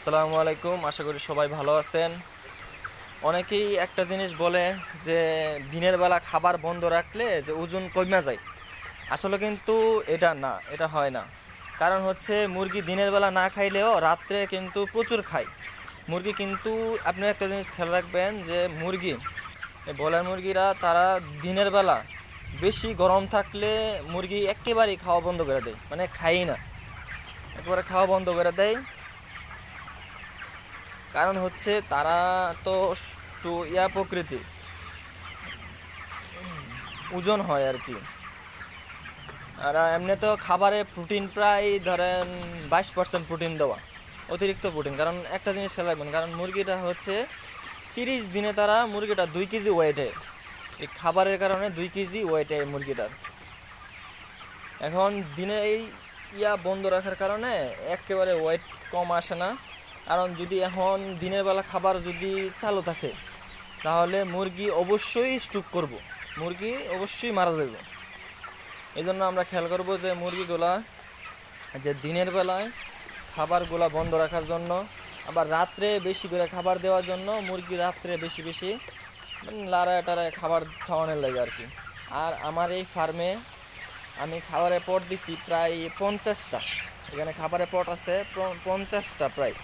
আসসালামু আলাইকুম, আশা করি সবাই ভালো আছেন। অনেকেই একটা জিনিস বলে যে দিনের বেলা খাবার বন্ধ রাখলে যে ওজন কমে যায়। আসলে কিন্তু এটা না, এটা হয় না। কারণ হচ্ছে মুরগি দিনের বেলা না খাইলেও রাত্রে কিন্তু প্রচুর খায়। মুরগি কিন্তু আপনি একটা জিনিস খেয়াল রাখবেন যে মুরগি, এই ব্রয়লার মুরগিরা তারা দিনের বেলা বেশি গরম থাকলে মুরগি একেবারেই খাওয়া বন্ধ করে দেয়, মানে খায়ই না, একেবারে খাওয়া বন্ধ করে দেয়। কারণ হচ্ছে তারা তো একটু প্রকৃতি ওজন হয় আর কি। আর এমনি তো খাবারে প্রোটিন প্রায় ধরেন 22% প্রোটিন দেওয়া, অতিরিক্ত প্রোটিন। কারণ একটা জিনিস খেয়াল রাখবেন, কারণ মুরগিটা হচ্ছে 30 দিনে তারা মুরগিটা 2 কেজি ওয়েট হয়। এই খাবারের কারণে 2 কেজি ওয়েট হয় মুরগিটার। এখন দিনে এই বন্ধ রাখার কারণে একেবারে ওয়েট কম আসে না। কারণ যদি এখন দিনের বেলা খাবার যদি চালু থাকে তাহলে মুরগি অবশ্যই স্ট্রোক করব, মুরগি অবশ্যই মারা যাবে। এই জন্য আমরা খেয়াল করব যে মুরগিগুলা যে দিনের বেলায় খাবারগুলা বন্ধ রাখার জন্য, আবার রাত্রে বেশি করে খাবার দেওয়ার জন্য মুরগি রাত্রে বেশি বেশি লাড়ায় টাড়ায় খাবার খাওয়ানোর লাগে আর কি। আর আমার এই ফার্মে আমি খাবারের পট দিছি প্রায় 50টা। এখানে খাবারের পট আছে 50টা প্রায়।